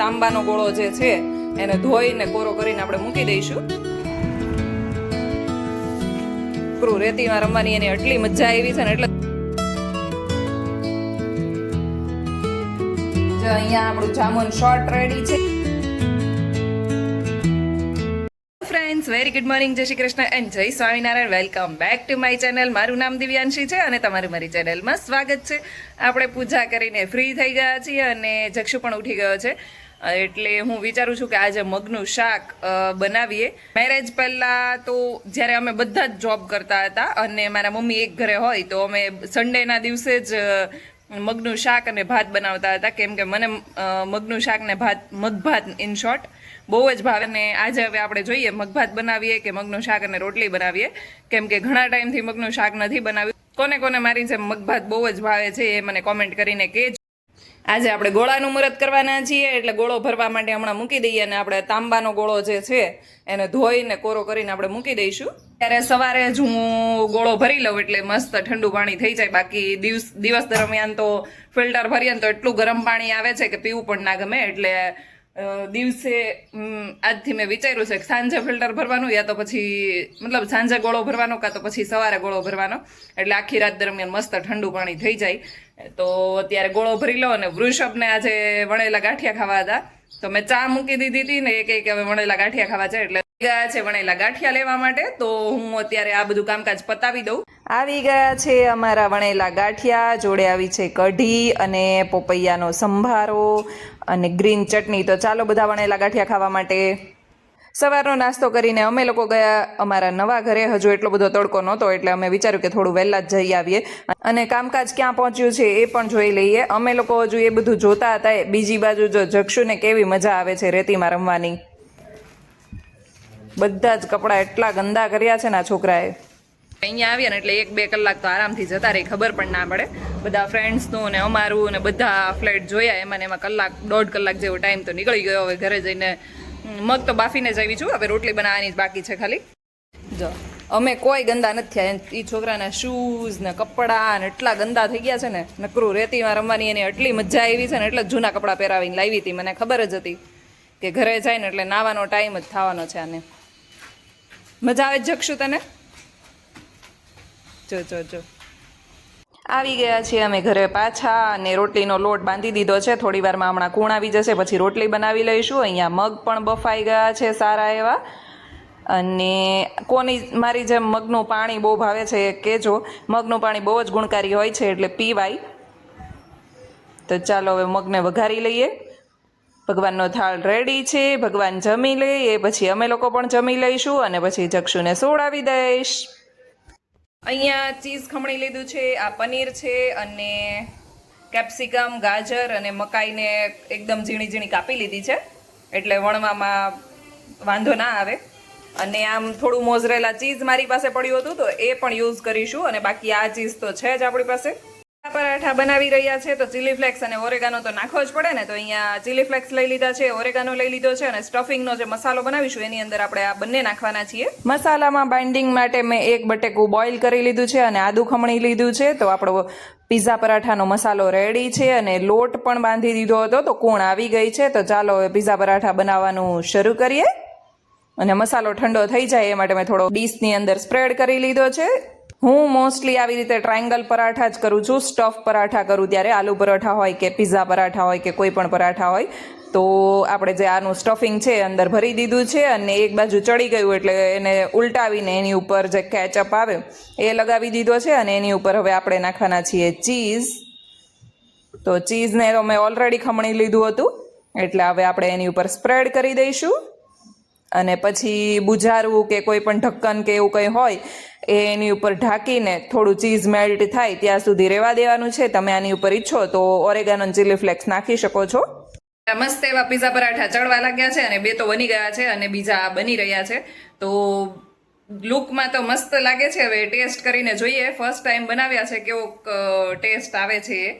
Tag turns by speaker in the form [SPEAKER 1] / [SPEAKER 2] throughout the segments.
[SPEAKER 1] તાંબાનો ગોળો જે છે એને ધોઈને કોરો કરીને આપણે મૂકી દઈશું. રેતીમાં રમવાની એની એટલી મજા આવી છે ને એટલે અહીંયા આપણું જામુન શોર્ટ રેડી છે. ફ્રેન્ડ્સ, વેરી ગુડ મોર્નિંગ, જય શ્રી કૃષ્ણ એન્ડ જય Swaminarayan. Welcome back to my channel. મારું નામ દિવ્યાંશી છે અને તમારું મારી ચેનલમાં સ્વાગત છે. આપણે પૂજા કરીને ફ્રી થઈ ગયા છીએ અને જક્ષુ પણ ઉઠી ગયો છે, એટલે હું વિચારું છું કે આજે મગનું શાક બનાવીએ. મેરેજ પહેલાં તો જ્યારે અમે બધા જ જોબ કરતા હતા અને મારા મમ્મી એક ઘરે હોય તો અમે સન્ડેના દિવસે જ મગનું શાક અને ભાત બનાવતા હતા, કેમ કે મને મગનું શાક ને મગભાત ઇન શોર્ટ બહુ જ ભાવે. અને આજે હવે આપણે જોઈએ મગભાત બનાવીએ કે મગનું શાક અને રોટલી બનાવીએ, કેમ કે ઘણા ટાઈમથી મગનું શાક નથી બનાવ્યું. કોને કોને મારી જેમ મગભાત બહુ જ ભાવે છે એ મને કોમેન્ટ કરીને કહેજો. આજે આપણે ગોળાનું મુહૂર્ત કરવાના છીએ, એટલે ગોળો ભરવા માટે હમણાં મૂકી દઈએ અને આપણે તાંબાનો ગોળો જે છે એને ધોઈને કોરો કરીને આપણે મૂકી દઈશું. ત્યારે સવારે જ હું ગોળો ભરી લઉં એટલે મસ્ત ઠંડુ પાણી થઈ જાય. બાકી દિવસ દરમિયાન તો ફિલ્ટર ભરીએ તો એટલું ગરમ પાણી આવે છે કે પીવું પણ ના ગમે. એટલે દિવસે આજથી મેં વિચાર્યું છે કે સાંજે ફિલ્ટર ભરવાનું, યા તો પછી મતલબ સાંજે ગોળો ભરવાનો કાં તો પછી સવારે ગોળો ભરવાનો, એટલે આખી રાત દરમિયાન મસ્ત ઠંડુ પાણી થઈ જાય. તો અત્યારે ગોળો ભરી લો. અને વૃષભને આજે વણેલા ગાંઠિયા ખાવા હતા તો મેં ચા મૂકી દીધી હતી ને એ કહે કે હવે વણેલા ગાંઠિયા ખાવા છે, એટલે ગયા છે વણેલા ગાંઠિયા લેવા માટે. તો હું અત્યારે આ બધું કામકાજ પતાવી દઉં. આવી ગયા છે અમારા વણેલા ગાંઠિયા, જોડે આવી છે કઢી અને પોપૈયાનો સંભારો અને ગ્રીન ચટણી. તો ચાલો બધા વણેલા ગાંઠિયા ખાવા માટે. સવારનો નાસ્તો કરીને અમે લોકો ગયા અમારા નવા ઘરે. હજુ એટલો બધો તડકો નહોતો એટલે અમે વિચાર્યું કે થોડું વહેલા જ જઈ આવીએ અને કામકાજ ક્યાં પહોંચ્યું છે એ પણ જોઈ લઈએ. અમે લોકો હજુ એ બધું જોતા હતા. બીજી બાજુ જો જક્ષુને કેવી મજા આવે છે રેતીમાં રમવાની. બધા જ કપડાં એટલા ગંદા કર્યા છે ને આ છોકરાએ. અહીંયા આવ્યા ને એટલે 1-2 કલાક તો આરામથી જતા રહી, ખબર પણ ના પડે. બધા ફ્રેન્ડ્સનું ને અમારું ને બધા ફ્લેટ જોયા, એમાં કલાક 1.5 કલાક જેવો ટાઈમ તો નીકળી ગયો. હવે ઘરે જઈને મગ તો બાફીને જ આવી છું, હવે રોટલી બનાવવાની જ બાકી છે ખાલી. જો અમે કોઈ ગંદા નથી થયા. એ છોકરાના શૂઝ ને કપડાં ને એટલા ગંદા થઈ ગયા છે ને. નકરું રેતીમાં રમવાની એની એટલી મજા આવી છે ને એટલે જૂના કપડાં પહેરાવીને લાવી હતી. મને ખબર જ હતી કે ઘરે જાય ને એટલે નાવાનો ટાઈમ જ થવાનો છે આને. મજા આવે જ જક્ષુ તને? જો આવી ગયા છીએ અમે ઘરે પાછા અને રોટલીનો લોટ બાંધી દીધો છે. થોડી વારમાં હમણાં કૂણ આવી જશે પછી રોટલી બનાવી લઈશું. અહીંયા મગ પણ બફાઈ ગયા છે સારા એવા. અને કોની મારી જેમ મગનું પાણી બહુ ભાવે છે એ કહેજો. મગનું પાણી બહુ જ ગુણકારી હોય છે એટલે પીવાય. તો ચાલો હવે મગને વઘારી લઈએ. ભગવાનનો થાળ રેડી છે, ભગવાન જમી લે એ પછી અમે લોકો પણ જમી લઈશું અને પછી જક્ષુને સોડાવી દઈશ. અહીંયા ચીઝ ખમણી લીધું છે, આ પનીર છે અને કેપ્સિકમ, ગાજર અને મકાઈને એકદમ ઝીણી ઝીણી કાપી લીધી છે એટલે વણવામાં વાંધો ના આવે. અને આમ થોડું મોઝરેલા ચીઝ મારી પાસે પડ્યું હતું તો એ પણ યુઝ કરીશું. અને બાકી આ ચીઝ તો છે જ આપણી પાસે. પરાઠા બનાવી રહ્યા છે તો ચીલી ફ્લેક્સ અને ઓરેગાનો તો નાખવો જ પડે ને. તો અહીંયા ચીલી ફ્લેક્સ લઈ લીધા છે, ઓરેગાનો લઈ લીધો છે અને સ્ટફિંગનો જે મસાલો બનાવીશું એની અંદર આપણે આ બંને નાખવાના છીએ. મસાલામાં બાઇન્ડિંગ માટે મેં 1 બટેકું બોઇલ કરી લીધું છે અને આદું ખમણી લીધું છે. તો આપણો પીઝા પરાઠાનો મસાલો રેડી છે અને લોટ પણ બાંધી દીધો હતો તો કૂણ આવી ગઈ છે. તો ચાલો હવે પીઝા પરાઠા બનાવવાનું શરૂ કરીએ. અને મસાલો ઠંડો થઈ જાય એ માટે મેં થોડો ડીશની અંદર સ્પ્રેડ કરી લીધો છે. હું મોસ્ટલી આવી રીતે ટ્રાયંગલ પરાઠા જ કરું છું. સ્ટફ પરાઠા કરું ત્યારે આલુ પરાઠા હોય કે પીઝા પરાઠા હોય કે કોઈ પણ પરાઠા હોય તો આપણે જે આનું સ્ટફિંગ છે અંદર ભરી દીધું છે અને એક બાજુ ચડી ગયું એટલે એને ઉલટાવીને એની ઉપર જે કેચઅપ આવે એ લગાવી દીધો છે અને એની ઉપર હવે આપણે નાખવાના છીએ ચીઝ. તો ચીઝને તો મેં ઓલરેડી ખમણી લીધું હતું એટલે હવે આપણે એની ઉપર સ્પ્રેડ કરી દઈશું. અને પછી બુજારું કે કોઈ પણ ઢક્કન કે એવું કંઈ હોય એની ઉપર ઢાંકીને થોડું ચીઝ મેલ્ટ થાય ત્યાં સુધી રહેવા દેવાનું છે. તમે આની ઉપર ઈચ્છો તો ઓરેગાનો ચીલી ફ્લેક્સ નાખી શકો છો. મસ્ત એવા પીઝા પરાઠા ચડવા લાગ્યા છે અને 2 તો બની ગયા છે અને બીજા બની રહ્યા છે. તો લુકમાં તો મસ્ત લાગે છે. હવે ટેસ્ટ કરીને જોઈએ. ફર્સ્ટ ટાઈમ બનાવ્યા છે, કેવો ટેસ્ટ આવે છે એ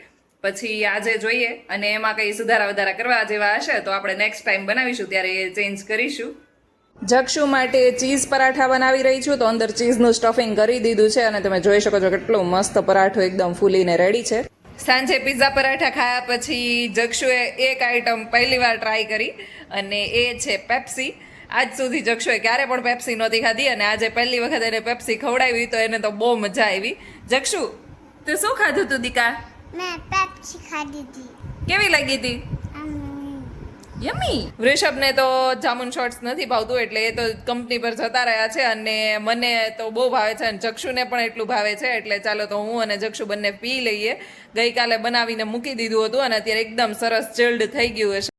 [SPEAKER 1] પછી આજે જોઈએ. અને એમાં કંઈ સુધારા વધારા કરવા જેવા હશે તો આપણે નેક્સ્ટ ટાઈમ બનાવીશું ત્યારે એ ચેન્જ કરીશું. જક્ષુ માટે ચીઝ પરાઠા બનાવી રહી છું તો અંદર ચીઝનું સ્ટફિંગ કરી દીધું છે અને તમે જોઈ શકો છો કેટલું મસ્ત પરાઠો એકદમ ફૂલીને રેડી છે. સાંજે પિઝા પરાઠા ખાયા પછી જક્ષુએ એક આઈટમ પહેલી વાર ટ્રાય કરી અને એ છે પેપ્સી. આજ સુધી જક્ષુએ ક્યારે પણ પેપ્સી નહોતી ખાધી અને આજે પહેલી વખત એને પેપ્સી ખવડાવી તો એને તો બહુ મજા આવી. જક્ષુ તે શું ખાધું તું દીકા?
[SPEAKER 2] મેં પેપ્સી ખાધી હતી.
[SPEAKER 1] કેવી લાગી હતી? યમી. વૃષભને તો જામુન શોર્ટ્સ નથી ભાવતું એટલે એ તો કંપની પર જતા રહ્યા છે અને મને તો બહુ ભાવે છે અને જક્ષુને પણ એટલું ભાવે છે એટલે ચાલો તો હું અને જક્ષુ બંને પી લઈએ. ગઈકાલે બનાવીને મૂકી દીધું હતું અને અત્યારે એકદમ સરસ ચિલ્ડ થઈ ગયું હશે.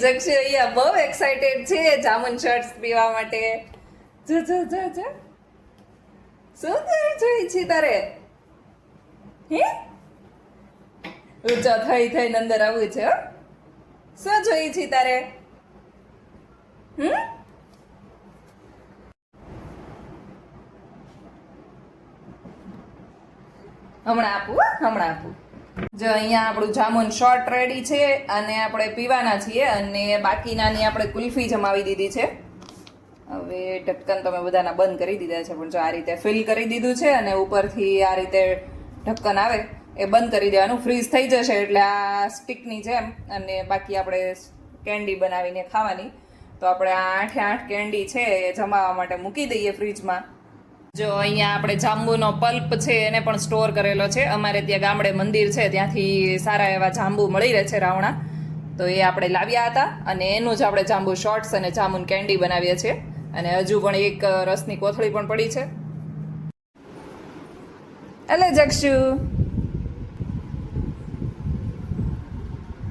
[SPEAKER 1] જક્ષુ અહીંયા બહુ એક્સાઇટેડ છે જામુન શોર્ટ્સ પીવા માટે. જો જો જો જો શું જોઈ છે તારે? હે ઊંચો થઈને અંદર આવવું છે. શું જોઈ છે તારે? હમણાં આપું. જો અહીંયા આપણું જામુન શોર્ટ રેડી છે અને આપણે પીવાના છીએ અને બાકીનાની આપણે કુલ્ફી જમાવી દીધી છે. હવે ઢક્કન તો મેં બધાના બંધ કરી દીધા છે પણ જો આ રીતે ફિલ કરી દીધું છે અને ઉપરથી આ રીતે ઢક્કન આવે એ બંધ કરી દેવાનું. ફ્રીઝ થઈ જશે એટલે આ સ્ટીકની જેમ અને બાકી આપણે કેન્ડી બનાવીને ખાવાની. તો આપણે આ 8 કેન્ડી છે એ જમાવવા માટે મૂકી દઈએ ફ્રીજમાં. જો અહીંયા આપણે જાંબુનો પલ્પ છે એને પણ સ્ટોર કરેલો છે. અમારે ત્યાં ગામડે મંદિર છે ત્યાંથી સારા એવા જાંબુ મળી રહે છે રાવણા, તો એ આપણે લાવ્યા હતા અને એનું જ આપણે જાંબુ શોર્ટ્સ અને જામુન કેન્ડી બનાવીએ છીએ. અને હજુ પણ એક રસની કોથળી પણ પડી છે. એટલે જક્ષુ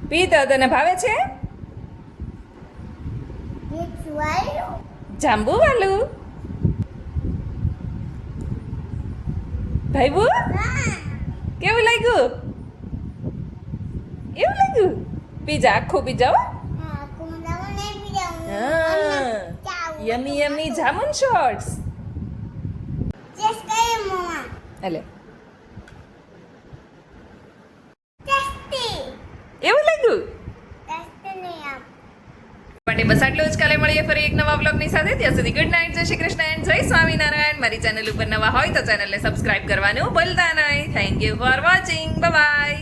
[SPEAKER 1] પીતો તને ભાવે છે જાંબુ વાલું? ભાઈબુ કેવું લાગ્યું? એવું લાગ્યું? પીજા આખું પીજા હો. યમી યમી જામુન શોર્ટ્સ. એટલે એવું લાગ્યું? માટે બસ આટલું જ. કાલે મળીએ ફરી એક નવા વ્લોગની સાથે. ત્યાં સુધી ગુડ નાઇટ, જય શ્રી કૃષ્ણ એન્ડ જય સ્વામિનારાયણ. મારી ચેનલ ઉપર નવા હોય તો ચેનલને સબસ્ક્રાઇબ કરવાનું ભૂલતા નહીં. Thank you for watching. By.